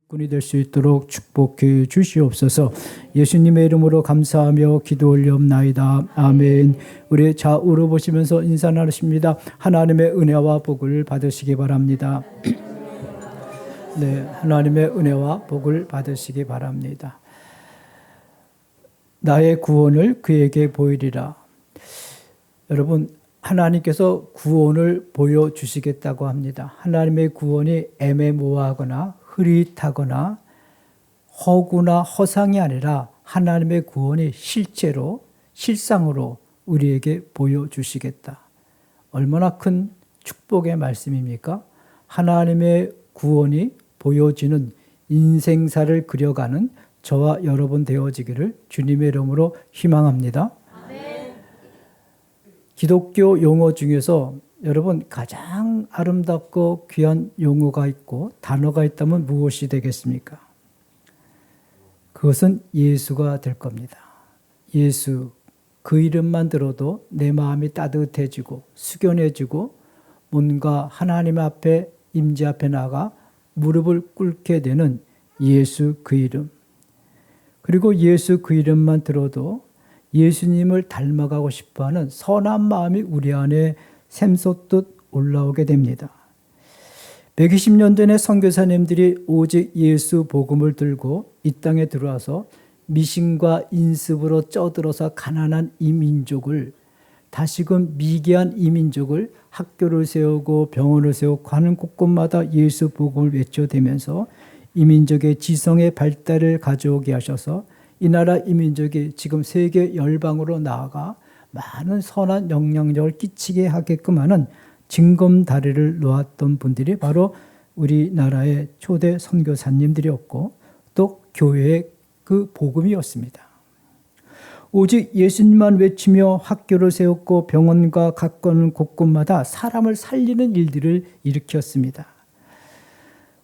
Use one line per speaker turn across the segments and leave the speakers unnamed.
군이 될 수 있도록 축복해 주시옵소서. 예수님의 이름으로 감사하며 기도 올리옵나이다. 아멘. 우리 좌우로 보시면서 인사 나누십니다. 하나님의 은혜와 복을 받으시기 바랍니다. 네, 하나님의 은혜와 복을 받으시기 바랍니다. 나의 구원을 그에게 보이리라. 여러분, 하나님께서 구원을 보여주시겠다고 합니다. 하나님의 구원이 애매모호하거나 흐릿하거나 허구나 허상이 아니라 하나님의 구원이 실제로 실상으로 우리에게 보여주시겠다. 얼마나 큰 축복의 말씀입니까? 하나님의 구원이 보여지는 인생사를 그려가는 저와 여러분 되어지기를 주님의 이름으로 희망합니다. 아멘. 기독교 용어 중에서 여러분 가장 아름답고 귀한 용어가 있고 단어가 있다면 무엇이 되겠습니까? 그것은 예수가 될 겁니다. 예수, 그 이름만 들어도 내 마음이 따뜻해지고 숙연해지고 뭔가 하나님 앞에 임재 앞에 나가 무릎을 꿇게 되는 예수 그 이름. 그리고 예수 그 이름만 들어도 예수님을 닮아가고 싶어하는 선한 마음이 우리 안에 샘솟듯 올라오게 됩니다. 120년 전에 선교사님들이 오직 예수 복음을 들고 이 땅에 들어와서 미신과 인습으로 쪄들어서 가난한 이 민족을 다시금 미개한 이 민족을 학교를 세우고 병원을 세우고 가는 곳곳마다 예수 복음을 외쳐대면서 이 민족의 지성의 발달을 가져오게 하셔서 이 나라 이 민족이 지금 세계 열방으로 나아가 많은 선한 영향력을 끼치게 하게끔 하는 징검다리를 놓았던 분들이 바로 우리나라의 초대 선교사님들이었고 또 교회의 그 복음이었습니다. 오직 예수님만 외치며 학교를 세웠고 병원과 가까운 곳곳마다 사람을 살리는 일들을 일으켰습니다.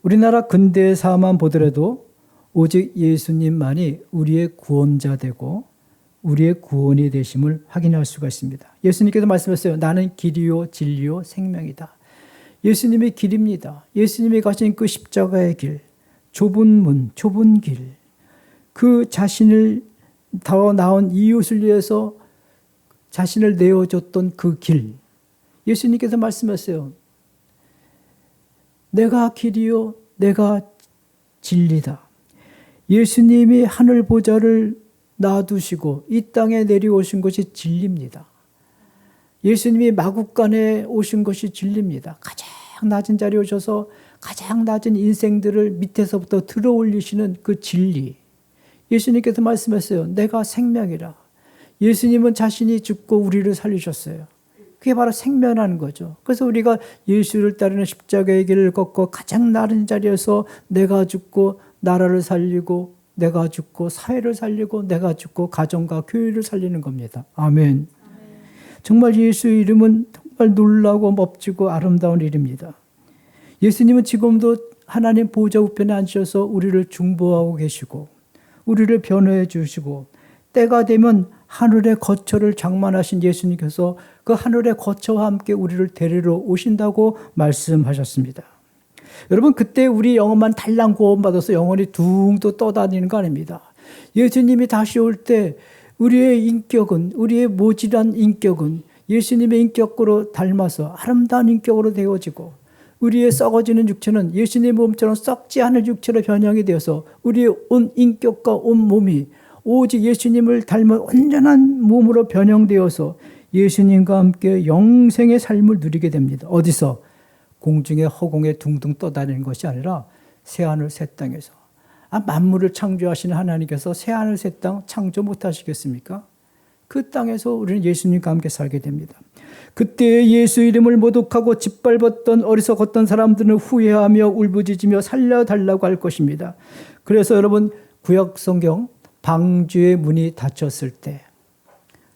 우리나라 근대사만 보더라도 오직 예수님만이 우리의 구원자 되고 우리의 구원이 되심을 확인할 수가 있습니다. 예수님께서 말씀하셨어요. 나는 길이요 진리요 생명이다. 예수님이 길입니다. 예수님이 가신 그 십자가의 길, 좁은 문, 좁은 길, 그 자신을 더 나은 이웃을 위해서 자신을 내어줬던 그 길. 예수님께서 말씀하셨어요. 내가 길이요 내가 진리다. 예수님이 하늘 보좌를 놔두시고 이 땅에 내려오신 것이 진리입니다. 예수님이 마국간에 오신 것이 진리입니다. 가장 낮은 자리에 오셔서 가장 낮은 인생들을 밑에서부터 들어 올리시는 그 진리. 예수님께서 말씀하셨어요. 내가 생명이라. 예수님은 자신이 죽고 우리를 살리셨어요. 그게 바로 생명이라는 거죠. 그래서 우리가 예수를 따르는 십자가의 길을 걷고 가장 낮은 자리에서 내가 죽고 나라를 살리고 내가 죽고 사회를 살리고 내가 죽고 가정과 교회를 살리는 겁니다. 아멘. 정말 예수의 이름은 정말 놀라고 멋지고 아름다운 일입니다. 예수님은 지금도 하나님 보좌 우편에 앉으셔서 우리를 중보하고 계시고 우리를 변호해 주시고 때가 되면 하늘의 거처를 장만하신 예수님께서 그 하늘의 거처와 함께 우리를 데리러 오신다고 말씀하셨습니다. 여러분 그때 우리 영혼만 달랑 구원받아서 영혼이 둥둥 떠다니는 거 아닙니다. 예수님이 다시 올 때 우리의 인격은 우리의 모질한 인격은 예수님의 인격으로 닮아서 아름다운 인격으로 되어지고 우리의 썩어지는 육체는 예수님의 몸처럼 썩지 않을 육체로 변형이 되어서 우리의 온 인격과 온 몸이 오직 예수님을 닮은 온전한 몸으로 변형되어서 예수님과 함께 영생의 삶을 누리게 됩니다. 어디서? 공중의 허공에 둥둥 떠다니는 것이 아니라 새하늘 새 땅에서. 만물을 창조하시는 하나님께서 새하늘 새 땅 창조 못하시겠습니까? 그 땅에서 우리는 예수님과 함께 살게 됩니다. 그때 예수 이름을 모독하고 짓밟았던 어리석었던 사람들은 후회하며 울부짖으며 살려달라고 할 것입니다. 그래서 여러분 구약 성경 방주의 문이 닫혔을 때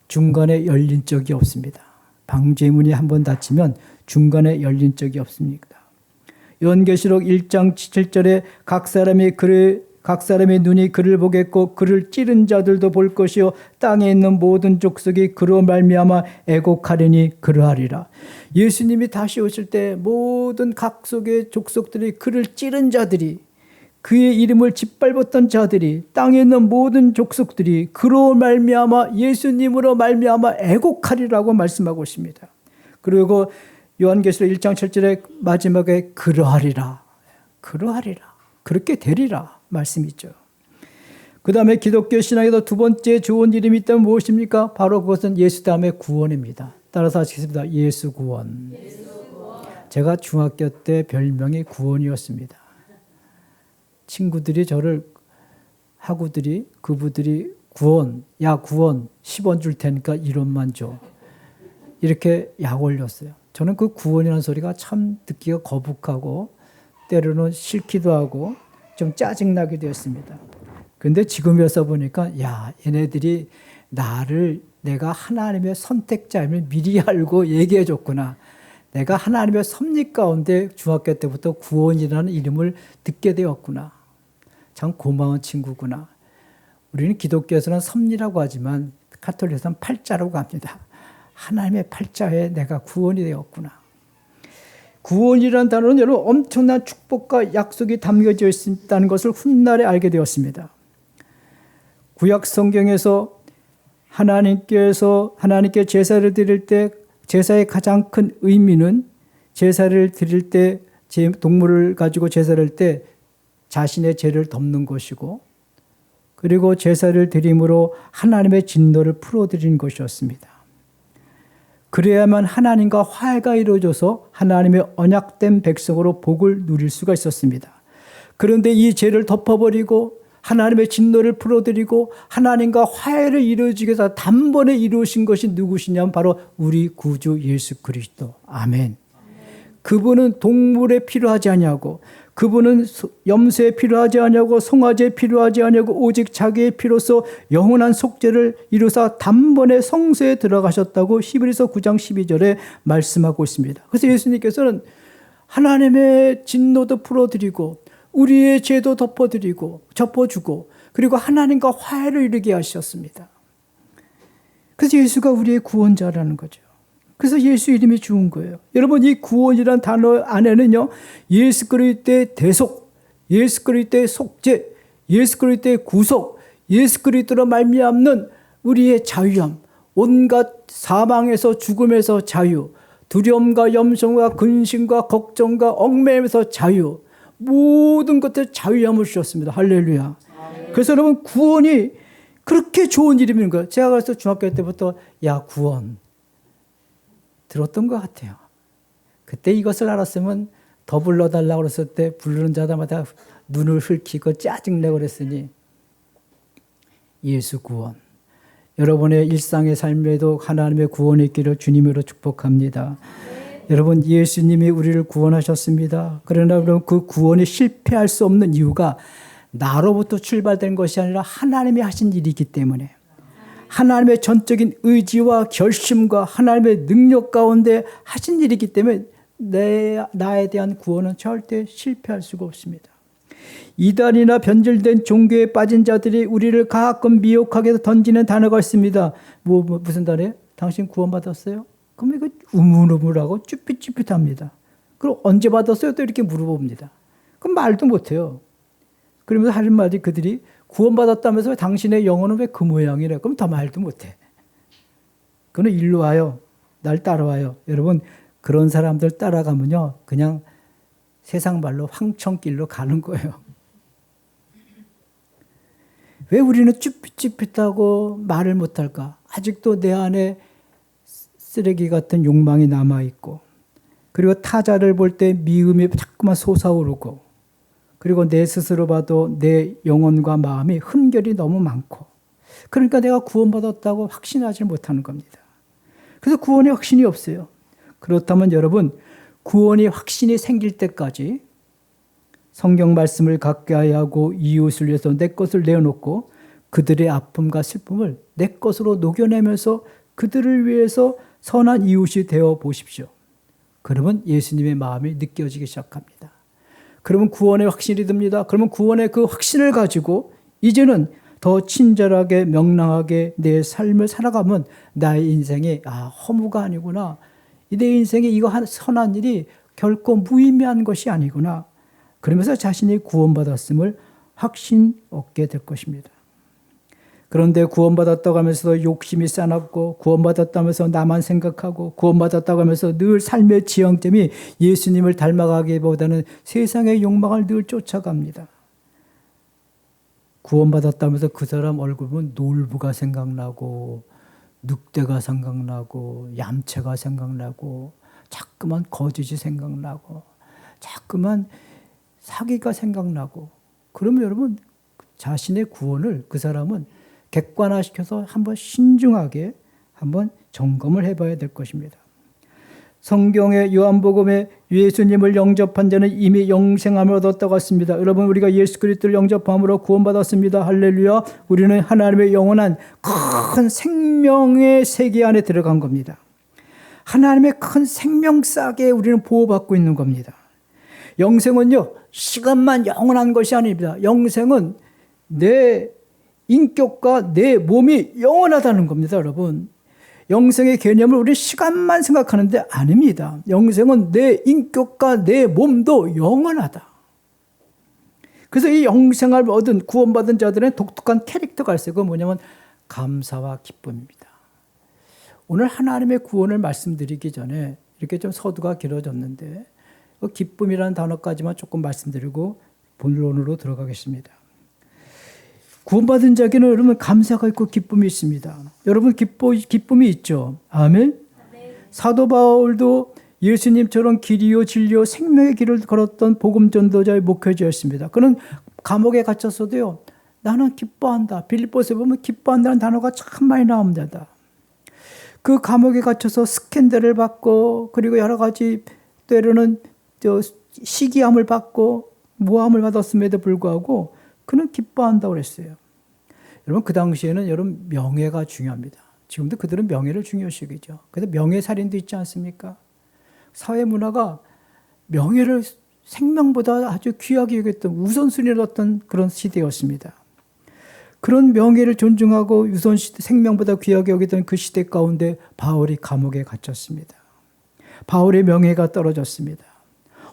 중간에 열린 적이 없습니다. 방주의 문이 한번 닫히면 중간에 열린 적이 없습니다. 요한계시록 1장 7절에 각 사람의 눈이 그를 보겠고 그를 찌른 자들도 볼 것이요 땅에 있는 모든 족속이 그로 말미암아 애곡하리니 그러하리라. 예수님이 다시 오실 때 모든 각속의 족속들이 그를 찌른 자들이 그의 이름을 짓밟았던 자들이 땅에 있는 모든 족속들이 그로 말미암아 예수님으로 말미암아 애곡하리라고 말씀하고 있습니다. 그리고 요한계시록 1장 7절에 마지막에 그러하리라. 그러하리라. 그렇게 되리라 말씀이죠. 그 다음에 기독교 신앙에서 두 번째 좋은 이름이 있다면 무엇입니까? 바로 그것은 예수 다음에 구원입니다. 따라서 하시겠습니다. 예수 구원. 제가 중학교 때 별명이 구원이었습니다. 친구들이 저를 그부들이 구원, 야 구원 10원 줄 테니까 1원만 줘. 이렇게 약 올렸어요. 저는 그 구원이라는 소리가 참 듣기가 거북하고 때로는 싫기도 하고 좀 짜증나기도 했습니다. 근데 지금 와서 보니까 야 얘네들이 나를 내가 하나님의 선택자임을 미리 알고 얘기해 줬구나. 내가 하나님의 섭리 가운데 중학교 때부터 구원이라는 이름을 듣게 되었구나. 참 고마운 친구구나. 우리는 기독교에서는 섭리라고 하지만 가톨릭에서는 팔자라고 합니다. 하나님의 팔자에 내가 구원이 되었구나. 구원이라는 단어는 여러분 엄청난 축복과 약속이 담겨져 있다는 것을 훗날에 알게 되었습니다. 구약 성경에서 하나님께 제사를 드릴 때 제사의 가장 큰 의미는 제사를 드릴 때 동물을 가지고 제사를 할 때 자신의 죄를 덮는 것이고 그리고 제사를 드림으로 하나님의 진노를 풀어드리는 것이었습니다. 그래야만 하나님과 화해가 이루어져서 하나님의 언약된 백성으로 복을 누릴 수가 있었습니다. 그런데 이 죄를 덮어버리고 하나님의 진노를 풀어드리고 하나님과 화해를 이루어지기 위해서 단번에 이루신 것이 누구시냐면 바로 우리 구주 예수 그리스도. 아멘. 그분은 동물에 필요하지 아니하고 그분은 염소에 필요하지 아니하고 송아지에 필요하지 아니하고 오직 자기의 피로써 영원한 속죄를 이루사 단번에 성소에 들어가셨다고 히브리서 9장 12절에 말씀하고 있습니다. 그래서 예수님께서는 하나님의 진노도 풀어드리고 우리의 죄도 덮어주고 그리고 하나님과 화해를 이루게 하셨습니다. 그래서 예수가 우리의 구원자라는 거죠. 그래서 예수 이름이 주은 거예요. 여러분 이 구원이란 단어 안에는요. 예수 그리스도의 대속, 예수 그리스도의 속죄, 예수 그리스도의 구속, 예수 그리스도로 말미암는 우리의 자유함, 온갖 사망에서 죽음에서 자유, 두려움과 염성과 근심과 걱정과 얽매임에서 자유, 모든 것들 자유함을 주셨습니다. 할렐루야. 그래서 여러분 구원이 그렇게 좋은 이름인 거예요. 제가 그래서 중학교 때부터 야 구원 들었던 것 같아요. 그때 이것을 알았으면 더 불러달라고 그랬을 때 부르는 자마다 눈을 흘키고 짜증내고 그랬으니 예수 구원. 여러분의 일상의 삶에도 하나님의 구원이 있기를 주님으로 축복합니다. 여러분 예수님이 우리를 구원하셨습니다. 그러나 그 구원이 실패할 수 없는 이유가 나로부터 출발된 것이 아니라 하나님이 하신 일이기 때문에 하나님의 전적인 의지와 결심과 하나님의 능력 가운데 하신 일이기 때문에 나에 대한 구원은 절대 실패할 수가 없습니다. 이단이나 변질된 종교에 빠진 자들이 우리를 가끔 미혹하게 던지는 단어가 있습니다. 무슨 단어예요? 당신 구원받았어요? 그럼 이거 우물우물하고 쭈삣쭈삣합니다. 그럼 언제 받았어요? 또 이렇게 물어봅니다. 그럼 말도 못해요. 그러면서 하는 말이 그들이 구원받았다면서 당신의 영혼은 왜 그 모양이래? 그럼 더 말도 못해. 그는 일로 와요. 날 따라와요. 여러분 그런 사람들 따라가면요. 그냥 세상 말로 황천길로 가는 거예요. 왜 우리는 쭈삣쭈삣하고 말을 못할까? 아직도 내 안에 쓰레기 같은 욕망이 남아있고 그리고 타자를 볼 때 미움이 자꾸만 솟아오르고 그리고 내 스스로 봐도 내 영혼과 마음이 흠결이 너무 많고 그러니까 내가 구원받았다고 확신하지 못하는 겁니다. 그래서 구원에 확신이 없어요. 그렇다면 여러분 구원이 확신이 생길 때까지 성경 말씀을 가까이 하고 이웃을 위해서 내 것을 내어놓고 그들의 아픔과 슬픔을 내 것으로 녹여내면서 그들을 위해서 선한 이웃이 되어 보십시오. 그러면 예수님의 마음이 느껴지기 시작합니다. 그러면 구원의 확신이 듭니다. 그러면 구원의 그 확신을 가지고 이제는 더 친절하게 명랑하게 내 삶을 살아가면 나의 인생이 허무가 아니구나. 내 인생에 이거 선한 일이 결코 무의미한 것이 아니구나. 그러면서 자신이 구원받았음을 확신 얻게 될 것입니다. 그런데 구원받았다고 하면서도 욕심이 싸납고 구원받았다면서 나만 생각하고 구원받았다고 하면서 늘 삶의 지향점이 예수님을 닮아가기보다는 세상의 욕망을 늘 쫓아갑니다. 구원받았다면서 그 사람 얼굴 보면 놀부가 생각나고 늑대가 생각나고 얌체가 생각나고 자꾸만 거짓이 생각나고 자꾸만 사기가 생각나고 그러면 여러분 자신의 구원을 그 사람은 객관화시켜서 한번 신중하게 한번 점검을 해봐야 될 것입니다. 성경의 요한복음에 예수님을 영접한 자는 이미 영생함을 얻었다고 했습니다. 여러분 우리가 예수 그리스도를 영접함으로 구원받았습니다. 할렐루야. 우리는 하나님의 영원한 큰 생명의 세계 안에 들어간 겁니다. 하나님의 큰 생명싸게 우리는 보호받고 있는 겁니다. 영생은요 시간만 영원한 것이 아닙니다. 영생은 내 인격과 내 몸이 영원하다는 겁니다. 여러분 영생의 개념을 우리 시간만 생각하는데 아닙니다. 영생은 내 인격과 내 몸도 영원하다. 그래서 이 영생을 얻은 구원받은 자들은 독특한 캐릭터가 있어요. 그건 뭐냐면 감사와 기쁨입니다. 오늘 하나님의 구원을 말씀드리기 전에 이렇게 좀 서두가 길어졌는데 기쁨이라는 단어까지만 조금 말씀드리고 본론으로 들어가겠습니다. 구원받은 자에게는 여러분 감사가 있고 기쁨이 있습니다. 여러분 기쁨이 있죠. 아멘. 사도 바울도 예수님처럼 길이요 진리요 생명의 길을 걸었던 복음 전도자의 목회자였습니다. 그는 감옥에 갇혔어도요. 나는 기뻐한다. 빌립보서에 보면 기뻐한다는 단어가 참 많이 나옵니다. 그 감옥에 갇혀서 스캔들을 받고 그리고 여러 가지 때로는 시기함을 받고 모함을 받았음에도 불구하고 그는 기뻐한다고 그랬어요. 여러분 그 당시에는 여러분 명예가 중요합니다. 지금도 그들은 명예를 중요시 여기죠. 그래서 명예살인도 있지 않습니까? 사회 문화가 명예를 생명보다 아주 귀하게 여겼던 우선순위를 뒀던 그런 시대였습니다. 그런 명예를 존중하고 생명보다 귀하게 여기던 그 시대 가운데 바울이 감옥에 갇혔습니다. 바울의 명예가 떨어졌습니다.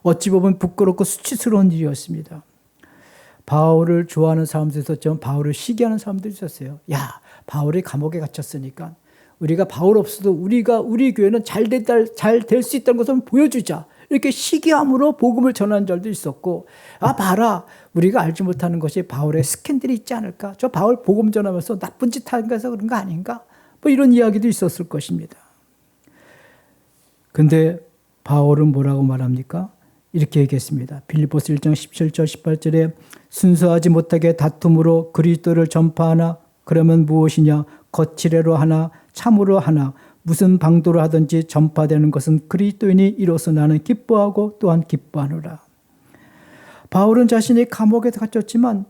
어찌 보면 부끄럽고 수치스러운 일이었습니다. 바울을 좋아하는 사람도 있었지만 바울을 시기하는 사람도 있었어요. 야, 바울이 감옥에 갇혔으니까 우리가 바울 없어도 우리 교회는 잘 될 수 있다는 것을 보여주자. 이렇게 시기함으로 복음을 전하는 자들도 있었고, 아 봐라, 우리가 알지 못하는 것이 바울의 스캔들이 있지 않을까? 저 바울 복음 전하면서 나쁜 짓 하는 거서 그런 거 아닌가? 뭐 이런 이야기도 있었을 것입니다. 근데 바울은 뭐라고 말합니까? 이렇게 얘기했습니다. 빌립보서 1장 17절 18절에 순수하지 못하게 다툼으로 그리스도를 전파하나 그러면 무엇이냐? 거칠애로 하나 참으로 하나 무슨 방도로 하든지 전파되는 것은 그리스도인이 이로써 나는 기뻐하고 또한 기뻐하노라. 바울은 자신이 감옥에 갇혔지만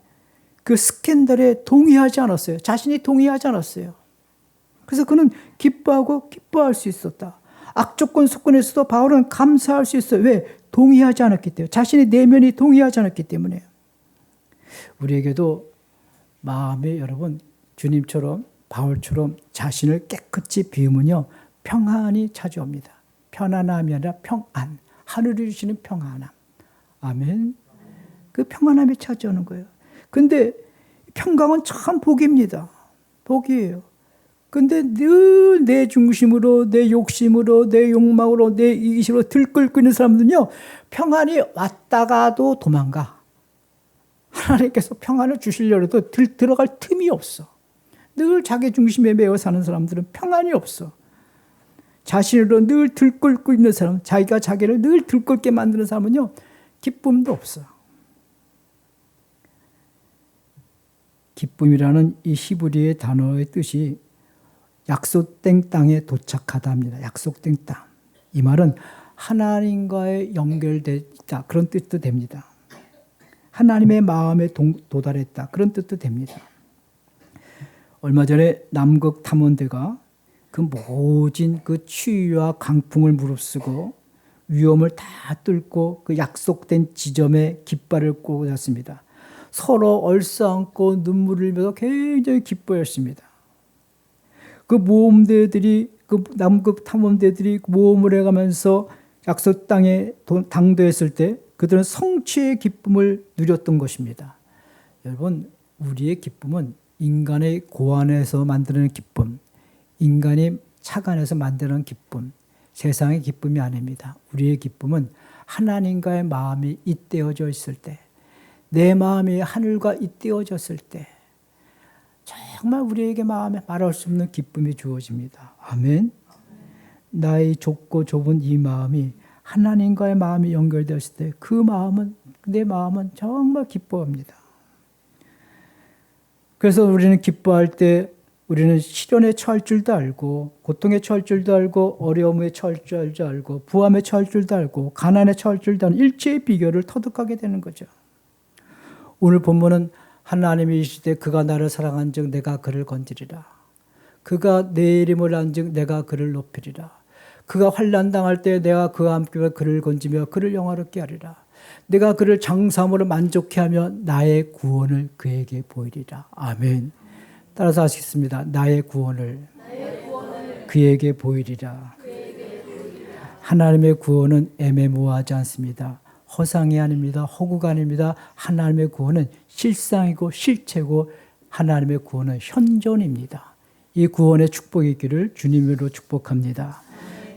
그 스캔들에 동의하지 않았어요. 자신이 동의하지 않았어요. 그래서 그는 기뻐하고 기뻐할 수 있었다. 악조건 속건에서도 바울은 감사할 수 있어요. 왜? 동의하지 않았기 때문에. 자신의 내면이 동의하지 않았기 때문에. 우리에게도 마음에 여러분 주님처럼 바울처럼 자신을 깨끗이 비우면요 평안이 찾아옵니다. 편안함이 아니라 평안. 하늘이 주시는 평안함. 아멘. 그 평안함이 찾아오는 거예요. 근데 평강은 참 복입니다. 복이에요. 근데 늘 내 중심으로, 내 욕심으로, 내 욕망으로, 내 이기심으로 들끓고 있는 사람들은요, 평안이 왔다가도 도망가. 하나님께서 평안을 주시려고 해도 들어갈 틈이 없어. 늘 자기 중심에 매여 사는 사람들은 평안이 없어. 자신으로 늘 들끓고 있는 사람, 자기가 자기를 늘 들끓게 만드는 사람은요, 기쁨도 없어. 기쁨이라는 이 히브리의 단어의 뜻이 약속된 땅에 도착하다 합니다. 약속된 땅. 이 말은 하나님과의 연결되어 있다. 그런 뜻도 됩니다. 하나님의 마음에 도달했다. 그런 뜻도 됩니다. 얼마 전에 남극 탐험대가 그 모진 그 추위와 강풍을 무릅쓰고 위험을 다 뚫고 그 약속된 지점에 깃발을 꽂았습니다. 서로 얼싸안고 눈물을 흘리면서 굉장히 기뻐했습니다. 그 모험대들이 그 남극 탐험대들이 모험을 해가면서 약속 땅에 당도했을 때 그들은 성취의 기쁨을 누렸던 것입니다. 여러분, 우리의 기쁨은 인간의 고안에서 만드는 기쁨, 인간이 착안해서 만드는 기쁨, 세상의 기쁨이 아닙니다. 우리의 기쁨은 하나님과의 마음이 잇대어져 있을 때, 내 마음이 하늘과 잇대어졌을 때 정말 우리에게 마음에 말할 수 없는 기쁨이 주어집니다. 아멘. 나의 좁고 좁은 이 마음이 하나님과의 마음이 연결되었을 때 그 마음은, 내 마음은 정말 기뻐합니다. 그래서 우리는 기뻐할 때 우리는 시련에 처할 줄도 알고, 고통에 처할 줄도 알고, 어려움에 처할 줄도 알고, 부함에 처할 줄도 알고, 가난에 처할 줄도 아는 일체의 비결을 터득하게 되는 거죠. 오늘 본문은 하나님이 이르시되 그가 나를 사랑한즉 내가 그를 건지리라. 그가 내 이름을 안즉 내가 그를 높이리라. 그가 환난 당할 때 내가 그와 함께 그를 건지며 그를 영화롭게 하리라. 내가 그를 장사함으로 만족케 하며 나의 구원을 그에게 보이리라. 아멘. 따라서 하시겠습니다. 나의 구원을 그에게 보이리라. 하나님의 구원은 애매모호하지 않습니다. 허상이 아닙니다. 허구가 아닙니다. 하나님의 구원은 실상이고 실체고 하나님의 구원은 현존입니다. 이 구원의 축복이 있기를 주님으로 축복합니다.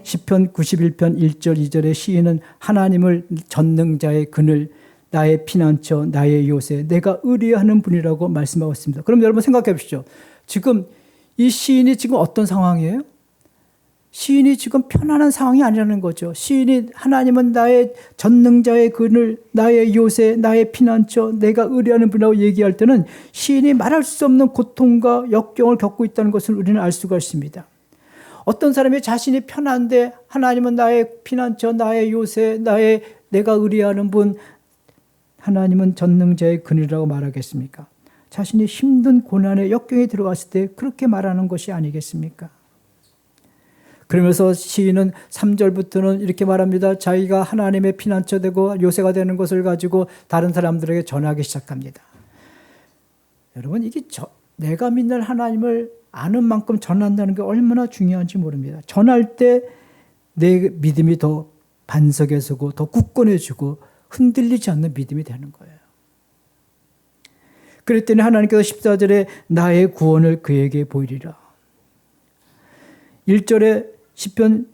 시편 91편 1절 2절의 시인은 하나님을 전능자의 그늘, 나의 피난처, 나의 요새, 내가 의뢰하는 분이라고 말씀하고 있습니다. 그럼 여러분 생각해 보시죠. 지금 이 시인이 지금 어떤 상황이에요? 시인이 지금 편안한 상황이 아니라는 거죠. 시인이 하나님은 나의 전능자의 그늘, 나의 요새, 나의 피난처, 내가 의뢰하는 분이라고 얘기할 때는 시인이 말할 수 없는 고통과 역경을 겪고 있다는 것을 우리는 알 수가 있습니다. 어떤 사람이 자신이 편한데 하나님은 나의 피난처, 나의 요새, 내가 의뢰하는 분, 하나님은 전능자의 그늘이라고 말하겠습니까? 자신이 힘든 고난의 역경에 들어갔을 때 그렇게 말하는 것이 아니겠습니까? 그러면서 시인은 3절부터는 이렇게 말합니다. 자기가 하나님의 피난처 되고 요새가 되는 것을 가지고 다른 사람들에게 전하기 시작합니다. 여러분, 이게 내가 믿는 하나님을 아는 만큼 전한다는 게 얼마나 중요한지 모릅니다. 전할 때 내 믿음이 더 반석에 서고 더 굳건해지고 흔들리지 않는 믿음이 되는 거예요. 그랬더니 하나님께서 14절에 나의 구원을 그에게 보이리라. 1절에 시편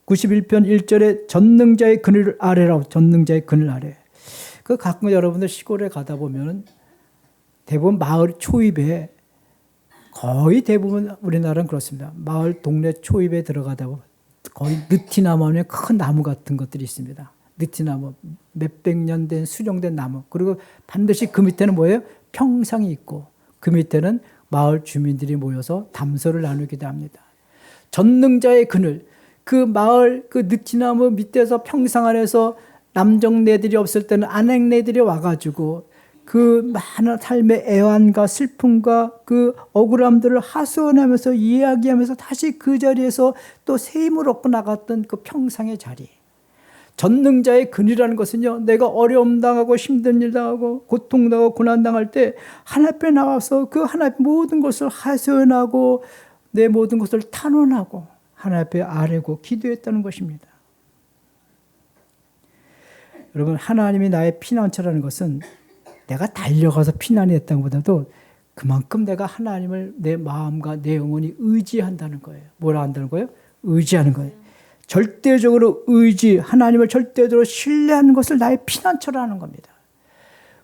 91편 1절에 전능자의 그늘 아래라고, 전능자의 그늘 아래. 그 가끔 여러분들 시골에 가다 보면 대부분 마을 초입에, 거의 대부분 우리나라는 그렇습니다. 마을 동네 초입에 들어가다 보면 거의 느티나무 안에 큰 나무 같은 것들이 있습니다. 느티나무, 몇백 년 된 수령된 나무. 그리고 반드시 그 밑에는 뭐예요? 평상이 있고 그 밑에는 마을 주민들이 모여서 담소를 나누기도 합니다. 전능자의 그늘, 그 마을 그 느티나무 밑에서 평상 안에서 남정네들이 없을 때는 아낙네들이 와가지고 그 많은 삶의 애환과 슬픔과 그 억울함들을 하소연하면서 이야기하면서 다시 그 자리에서 또 새 힘을 얻고 나갔던 그 평상의 자리. 전능자의 근이라는 것은요, 내가 어려움 당하고 힘든 일 당하고 고통 당하고 고난 당할 때 하나님 앞에 나와서 그 하나님 모든 것을 하소연하고 내 모든 것을 탄원하고 하나님 앞에 아뢰고 기도했다는 것입니다. 여러분, 하나님이 나의 피난처라는 것은 내가 달려가서 피난했다는 것보다도 그만큼 내가 하나님을 내 마음과 내 영혼이 의지한다는 거예요. 뭐라 한다는 거예요? 의지하는 거예요. 절대적으로 하나님을 절대적으로 신뢰하는 것을 나의 피난처라는 겁니다.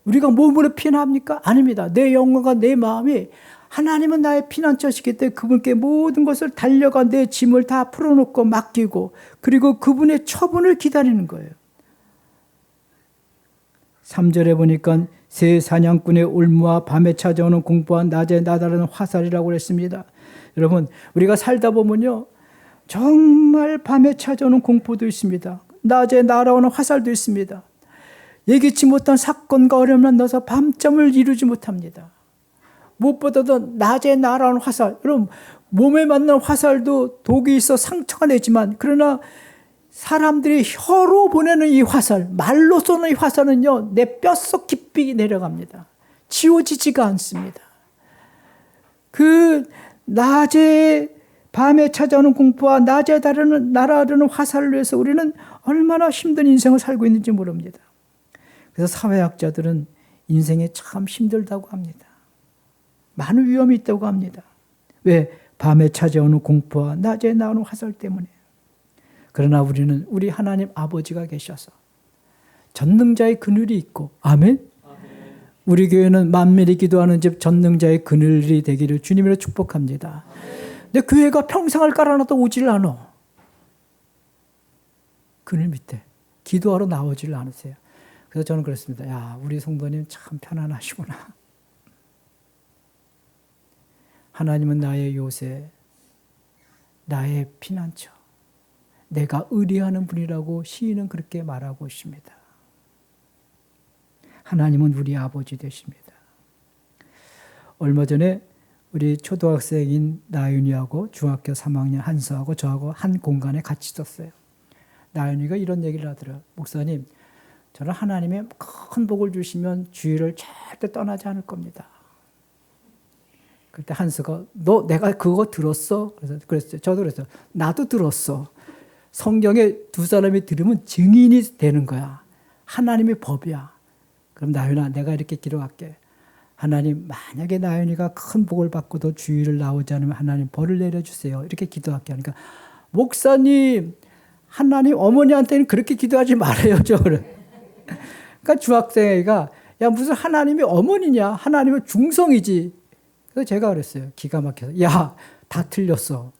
우리가 몸으로 피난합니까? 아닙니다. 내 영혼과 내 마음이 하나님은 나의 피난처시기 때문에 그분께 모든 것을 달려가 내 짐을 다 풀어놓고 맡기고 그리고 그분의 처분을 기다리는 거예요. 3절에 보니까 새 사냥꾼의 울무와 밤에 찾아오는 공포와 낮에 나다르는 화살이라고 그랬습니다. 여러분, 우리가 살다 보면요, 정말 밤에 찾아오는 공포도 있습니다. 낮에 날아오는 화살도 있습니다. 예기치 못한 사건과 어려움을 만나서 밤잠을 이루지 못합니다. 무엇보다도 낮에 날아오는 화살, 여러분, 몸에 맞는 화살도 독이 있어 상처가 내지만 그러나 사람들이 혀로 보내는 이 화살, 말로 쏘는 이 화살은요, 내 뼛속 깊이 내려갑니다. 지워지지가 않습니다. 그 낮에 밤에 찾아오는 공포와 낮에 날아오는 화살을 위해서 우리는 얼마나 힘든 인생을 살고 있는지 모릅니다. 그래서 사회학자들은 인생이 참 힘들다고 합니다. 많은 위험이 있다고 합니다. 왜? 밤에 찾아오는 공포와 낮에 나오는 화살 때문에. 그러나 우리는 우리 하나님 아버지가 계셔서 전능자의 그늘이 있고, 아멘? 우리 교회는 만민이 기도하는 집 전능자의 그늘이 되기를 주님으로 축복합니다. 근데 교회가 평상을 깔아놔도 오질 않아. 그늘 밑에 기도하러 나오질 않으세요. 그래서 저는 그랬습니다. 야, 우리 성도님 참 편안하시구나. 하나님은 나의 요새, 나의 피난처, 내가 의리하는 분이라고 시인은 그렇게 말하고 있습니다. 하나님은 우리 아버지 되십니다. 얼마 전에 우리 초등학생인 나윤이하고 중학교 3학년 한수하고 저하고 한 공간에 같이 있었어요. 나윤이가 이런 얘기를 하더라고요. 목사님, 저는 하나님의 큰 복을 주시면 주일을 절대 떠나지 않을 겁니다. 그때 한수가 너 내가 그거 들었어? 그래서 그랬어요. 저도 그랬어요. 나도 들었어. 성경에 두 사람이 들으면 증인이 되는 거야. 하나님의 법이야. 그럼 나윤아, 내가 이렇게 기도할게. 하나님, 만약에 나윤이가 큰 복을 받고도 주일을 나오지 않으면 하나님 벌을 내려주세요. 이렇게 기도할게. 하니까 목사님, 하나님 어머니한테는 그렇게 기도하지 말아요. 그러니까 중학생애가 야, 무슨 하나님이 어머니냐? 하나님은 중성이지. 그래서 제가 그랬어요. 기가 막혀서. 야, 다 틀렸어.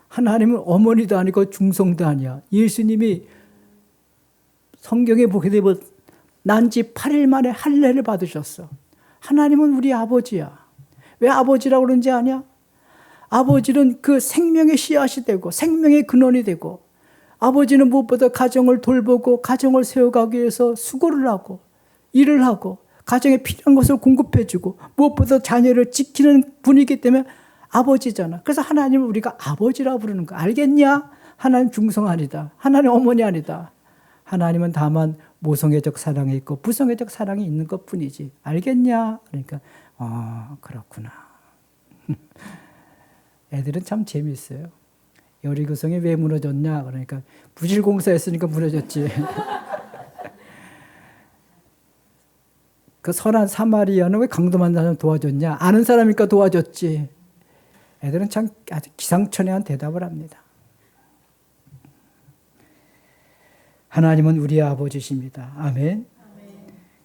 하나님은 어머니도 아니고 중성도 아니야. 예수님이 성경에 보게 되면 난지 8일 만에 할례를 받으셨어. 하나님은 우리 아버지야. 왜 아버지라고 그런지 아냐? 아버지는 그 생명의 씨앗이 되고 생명의 근원이 되고, 아버지는 무엇보다 가정을 돌보고 가정을 세워가기 위해서 수고를 하고 일을 하고 가정에 필요한 것을 공급해주고 무엇보다 자녀를 지키는 분이기 때문에 아버지잖아. 그래서 하나님을 우리가 아버지라고 부르는 거 알겠냐? 하나님 중성 아니다. 하나님 어머니 아니다. 하나님은 다만 모성애적 사랑이 있고 부성애적 사랑이 있는 것뿐이지. 알겠냐? 그러니까 그렇구나. 애들은 참 재미있어요. 여리고성이 왜 무너졌냐? 그러니까 부실공사했으니까 무너졌지. 그 선한 사마리아는 왜 강도 만나는 사람 도와줬냐? 아는 사람이니까 도와줬지. 애들은 참 아주 기상천외한 대답을 합니다. 하나님은 우리의 아버지십니다. 아멘.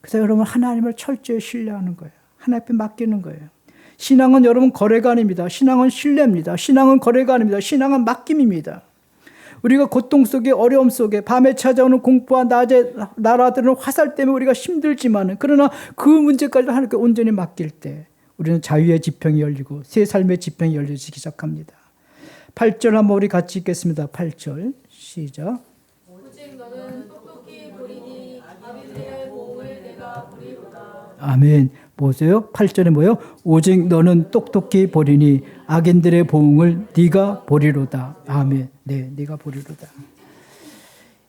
그래서 여러분 하나님을 철저히 신뢰하는 거예요. 하나님 앞에 맡기는 거예요. 신앙은 여러분 거래가 아닙니다. 신앙은 신뢰입니다. 신앙은 거래가 아닙니다. 신앙은 맡김입니다. 우리가 고통 속에 어려움 속에 밤에 찾아오는 공포와 낮에 날아드는 화살 때문에 우리가 힘들지만, 그러나 그 문제까지 하나님께 온전히 맡길 때 우리는 자유의 지평이 열리고 새 삶의 지평이 열리기 시작합니다. 8절 한번 우리 같이 읽겠습니다. 8절 시작.
오직 너는 똑똑히 보리니 아비들의 보응을 내가 보리로다.
아멘. 보세요. 8절에 뭐예요? 오직 너는 똑똑히 보리니 악인들의 보응을 네가 보리로다. 아멘. 네, 네가 보리로다.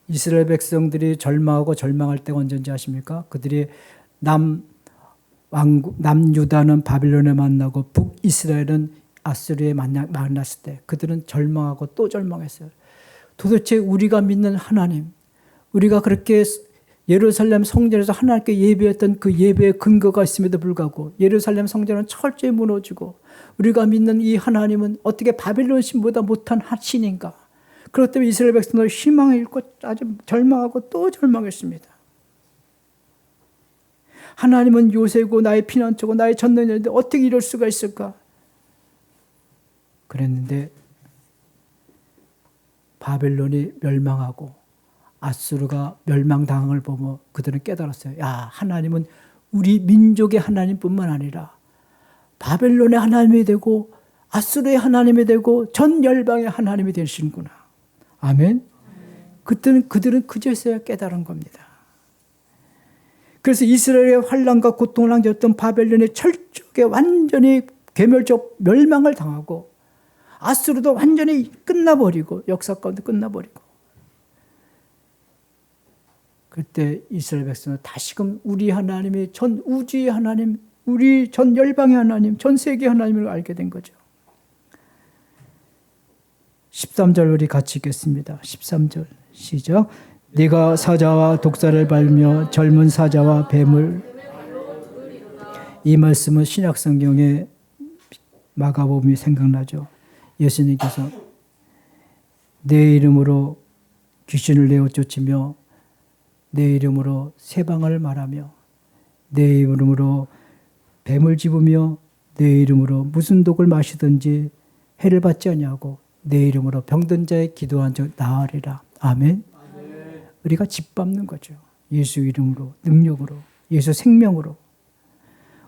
이스라엘 백성들이 절망하고 절망할 때가 언제인지 아십니까? 그들이 남유다는 바빌론에 만나고 북이스라엘은 아수르에 만났을 때 그들은 절망하고 또 절망했어요. 도대체 우리가 믿는 하나님, 우리가 그렇게 예루살렘 성전에서 하나님께 예배했던 그 예배의 근거가 있음에도 불구하고 예루살렘 성전은 철저히 무너지고 우리가 믿는 이 하나님은 어떻게 바빌론 신보다 못한 신인가? 그렇기 때문에 이스라엘 백성들 희망을 잃고 아주 절망하고 또 절망했습니다. 하나님은 요새고 나의 피난처고 나의 전능자인데 어떻게 이럴 수가 있을까? 그랬는데 바벨론이 멸망하고 아수르가 멸망당함을 보며 그들은 깨달았어요. 야, 하나님은 우리 민족의 하나님뿐만 아니라 바벨론의 하나님이 되고 아수르의 하나님이 되고 전 열방의 하나님이 되시는구나. 아멘. 그때는 그들은 그제서야 깨달은 겁니다. 그래서 이스라엘의 환난과 고통을 안겼던 바벨론의 철저하게 완전히 괴멸적 멸망을 당하고 아수르도 완전히 끝나버리고 역사 가운데 끝나버리고, 그때 이스라엘 백성은 다시금 우리 하나님이 전 우주의 하나님, 우리 전 열방의 하나님, 전 세계의 하나님을 알게 된 거죠. 13절 우리 같이 읽겠습니다. 13절 시작. 네가 사자와 독사를 밟며 젊은 사자와 뱀을. 이 말씀은 신약 성경의 마가복음이 생각나죠. 예수님께서 내 이름으로 귀신을 내어 쫓으며 내 이름으로 세방을 말하며 내 이름으로 뱀을 집으며 내 이름으로 무슨 독을 마시든지 해를 받지 아니하고 내 이름으로 병든 자의 기도한 적 나으리라. 아멘. 우리가 짓밟는 거죠. 예수 이름으로, 능력으로, 예수 생명으로.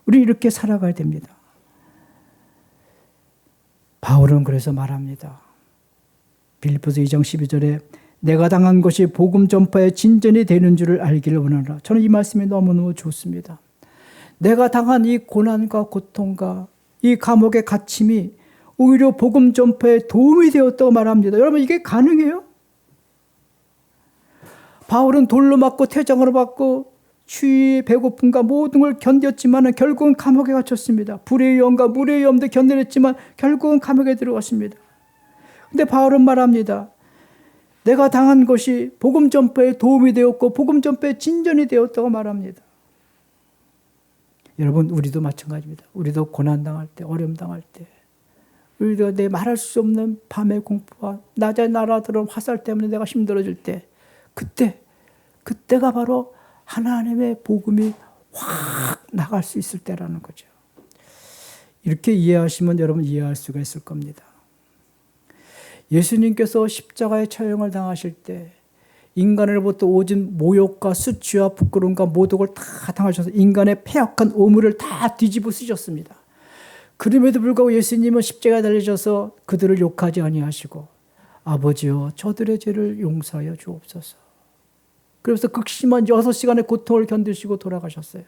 우리 이렇게 살아가야 됩니다. 바울은 그래서 말합니다. 빌립보서 2장 12절에 내가 당한 것이 복음 전파의 진전이 되는 줄을 알기를 원하노라. 저는 이 말씀이 너무너무 좋습니다. 내가 당한 이 고난과 고통과 이 감옥의 갇힘이 오히려 복음 전파에 도움이 되었다고 말합니다. 여러분 이게 가능해요? 바울은 돌로 맞고 태장으로 맞고 추위, 배고픔과 모든 걸 견뎠지만 결국은 감옥에 갇혔습니다. 불의 위험과 물의 위험도 견뎌냈지만 결국은 감옥에 들어갔습니다. 근데 바울은 말합니다. 내가 당한 것이 복음 전파에 도움이 되었고 복음 전파에 진전이 되었다고 말합니다. 여러분 우리도 마찬가지입니다. 우리도 고난당할 때, 어려움당할 때, 우리도 내 말할 수 없는 밤의 공포와 낮에 날아들어온 화살 때문에 내가 힘들어질 때, 그때가 바로 하나님의 복음이 확 나갈 수 있을 때라는 거죠. 이렇게 이해하시면 여러분 이해할 수가 있을 겁니다. 예수님께서 십자가의 처형을 당하실 때 인간으로부터 오진 모욕과 수치와 부끄러움과 모독을 다 당하셔서 인간의 패역한 오물을 다 뒤집어 쓰셨습니다. 그럼에도 불구하고 예수님은 십자가에 달리셔서 그들을 욕하지 아니하시고 아버지여 저들의 죄를 용서하여 주옵소서. 그래서 극심한 6시간의 고통을 견디시고 돌아가셨어요.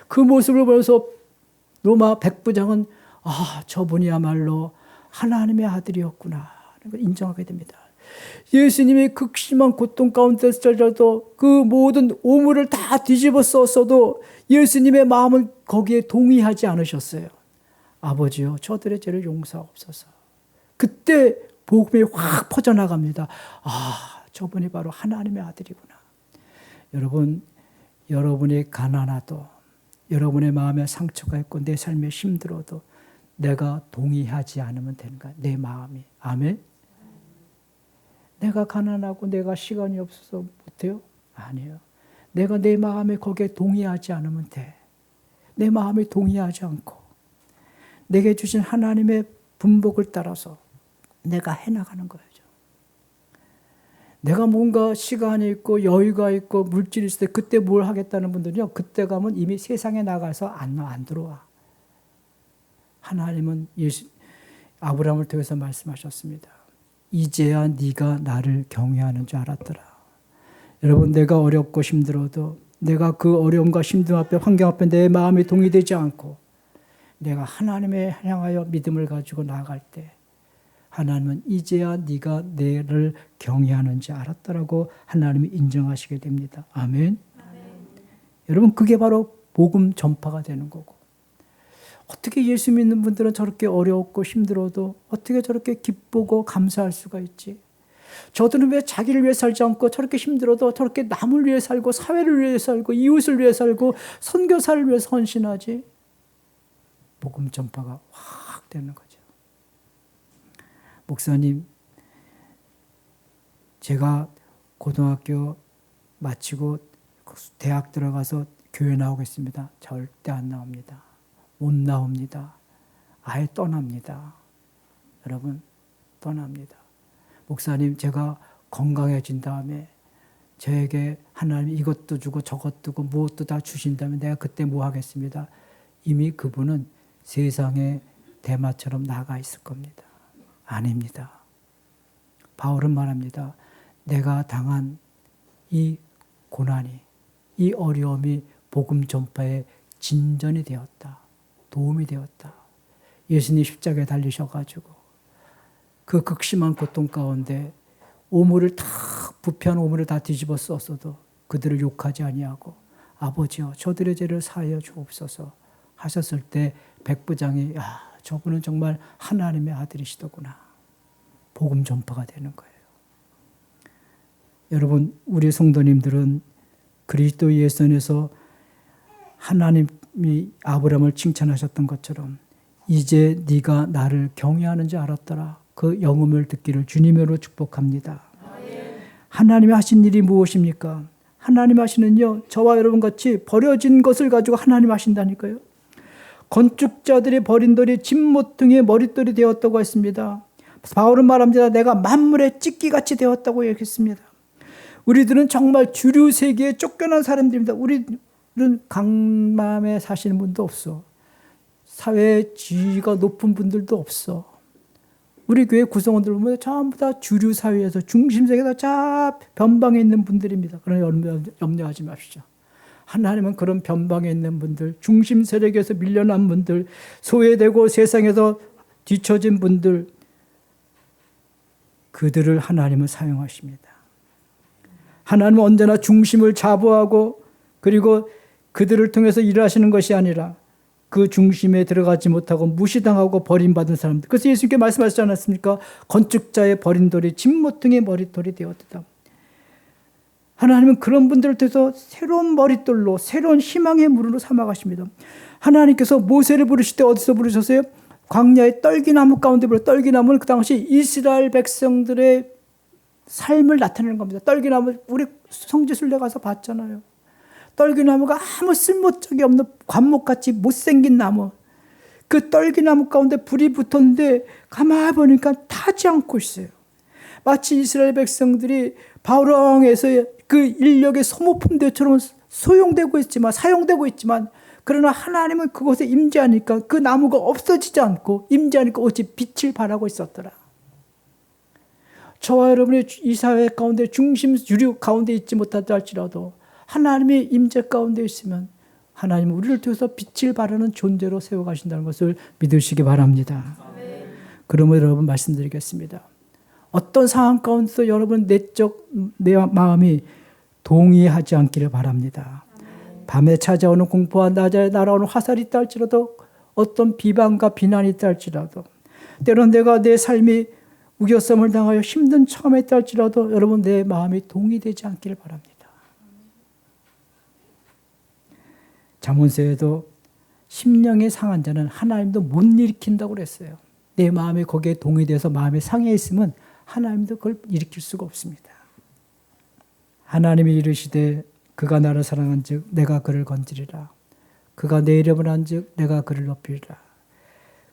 그 모습을 보면서 로마 백부장은 저분이야말로 하나님의 아들이었구나 하는 걸 인정하게 됩니다. 예수님이 극심한 고통 가운데서라도 그 모든 오물을 다 뒤집어 썼어도 예수님의 마음은 거기에 동의하지 않으셨어요. 아버지요 저들의 죄를 용서하옵소서. 그때 복음이 확 퍼져나갑니다. 저분이 바로 하나님의 아들이구나. 여러분, 여러분이 가난하도 여러분의 마음에 상처가 있고 내 삶에 힘들어도 내가 동의하지 않으면 되는 거야. 내 마음이. 아멘. 내가 가난하고 내가 시간이 없어서 못해요? 아니에요. 내가 내 마음에 거기에 동의하지 않으면 돼. 내 마음에 동의하지 않고 내게 주신 하나님의 분복을 따라서 내가 해나가는 거예요. 내가 뭔가 시간이 있고 여유가 있고 물질이 있을 때 그때 뭘 하겠다는 분들은요. 그때 가면 이미 세상에 나가서 안 들어와. 하나님은 아브라함을 통해서 말씀하셨습니다. 이제야 네가 나를 경외하는 줄 알았더라. 여러분 내가 어렵고 힘들어도 내가 그 어려움과 힘듦 앞에 환경 앞에 내 마음이 동의되지 않고 내가 하나님을 향하여 믿음을 가지고 나아갈 때 하나님은 이제야 네가 나를 경외하는지 알았다라고 하나님이 인정하시게 됩니다. 아멘. 여러분 그게 바로 복음 전파가 되는 거고 어떻게 예수 믿는 분들은 저렇게 어렵고 힘들어도 어떻게 저렇게 기쁘고 감사할 수가 있지? 저들은 왜 자기를 위해 살지 않고 저렇게 힘들어도 저렇게 남을 위해 살고 사회를 위해 살고 이웃을 위해 살고 선교사를 위해서 헌신하지? 복음 전파가 확 되는 거죠. 목사님, 제가 고등학교 마치고 대학 들어가서 교회 나오겠습니다. 절대 안 나옵니다. 못 나옵니다. 아예 떠납니다. 여러분, 떠납니다. 목사님, 제가 건강해진 다음에 저에게 하나님 이것도 주고 저것도 주고 무엇도 다 주신다면 내가 그때 뭐 하겠습니다. 이미 그분은 세상에 대마처럼 나가 있을 겁니다. 아닙니다. 바울은 말합니다. 내가 당한 이 고난이, 이 어려움이 복음 전파의 진전이 되었다. 도움이 되었다. 예수님 십자가에 달리셔가지고 그 극심한 고통 가운데 오물을 다 부패한 오물을 다 뒤집어 썼어도 그들을 욕하지 아니하고 아버지여 저들의 죄를 사하여 주옵소서 하셨을 때 백부장이 저분은 정말 하나님의 아들이시더구나. 복음 전파가 되는 거예요. 여러분, 우리 성도님들은 그리스도 예수 안에서 하나님이 아브라함을 칭찬하셨던 것처럼 이제 네가 나를 경외하는 줄 알았더라. 그 영음을 듣기를 주님으로 축복합니다. 하나님이 하신 일이 무엇입니까? 하나님 하시는요, 저와 여러분 같이 버려진 것을 가지고 하나님 하신다니까요. 건축자들이 버린 돌이 진모퉁이의 머릿돌이 되었다고 했습니다. 바울은 말합니다. 내가 만물의 찢기같이 되었다고 얘기했습니다. 우리들은 정말 주류 세계에 쫓겨난 사람들입니다. 우리는 강남에 사시는 분도 없어. 사회의 지위가 높은 분들도 없어. 우리 교회 구성원들 보면 전부 다 주류 사회에서 중심세계에서 자 변방에 있는 분들입니다. 그러나 염려하지 마십시오. 하나님은 그런 변방에 있는 분들, 중심 세력에서 밀려난 분들, 소외되고 세상에서 뒤처진 분들, 그들을 하나님은 사용하십니다. 하나님은 언제나 중심을 자부하고 그리고 그들을 통해서 일하시는 것이 아니라 그 중심에 들어가지 못하고 무시당하고 버림받은 사람들. 그래서 예수님께 말씀하시지 않았습니까? 건축자의 버린 돌이 진모퉁이의 머릿돌이 되었다. 하나님은 그런 분들을 통해서 새로운 머릿돌로 새로운 희망의 물으로 삼아가십니다. 하나님께서 모세를 부르실 때 어디서 부르셨어요? 광야의 떨기나무 가운데 불러. 떨기나무는 그 당시 이스라엘 백성들의 삶을 나타내는 겁니다. 떨기나무 우리 성지순례 가서 봤잖아요. 떨기나무가 아무 쓸모적이 없는 관목같이 못생긴 나무. 그 떨기나무 가운데 불이 붙었는데 가만히 보니까 타지 않고 있어요. 마치 이스라엘 백성들이 바로 왕에서 그 인력의 소모품대처럼 사용되고 있지만 그러나 하나님은 그곳에 임재하니까 그 나무가 없어지지 않고 임재하니까 오직 빛을 발하고 있었더라. 저와 여러분이 이 사회 가운데 중심 주류 가운데 있지 못하다 할지라도 하나님의 임재 가운데 있으면 하나님은 우리를 통해서 빛을 발하는 존재로 세워가신다는 것을 믿으시기 바랍니다. 그러므로 여러분 말씀드리겠습니다. 어떤 상황 가운데서 여러분 내 마음이 동의하지 않기를 바랍니다. 밤에 찾아오는 공포와 낮에 날아오는 화살이 있다 할지라도 어떤 비방과 비난이 있다 할지라도 때로는 내가 내 삶이 우겨쌈을 당하여 힘든 처음에 있다 할지라도 여러분 내 마음이 동의되지 않기를 바랍니다. 잠언서에도 심령이 상한 자는 하나님도 못 일으킨다고 그랬어요. 내 마음이 거기에 동의돼서 마음이 상해 있으면 하나님도 그걸 일으킬 수가 없습니다. 하나님이 이르시되 그가 나를 사랑한즉 내가 그를 건지리라. 그가 내 이름을 한즉 내가 그를 높이리라.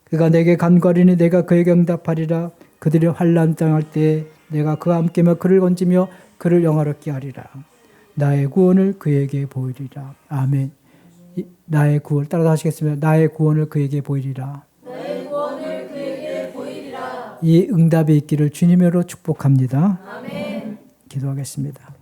그가 내게 간과하리니 내가 그에게 응답하리라. 그들이 환난 당할 때에 내가 그와 함께며 그를 건지며 그를 영화롭게 하리라. 나의 구원을 그에게 보이리라. 아멘. 나의 구원 따라서 하시겠습니다. 나의 구원을 그에게 보이리라.
나의 구원을 그에게 보이리라.
이 응답이 있기를 주님으로 축복합니다.
아멘.
기도하겠습니다.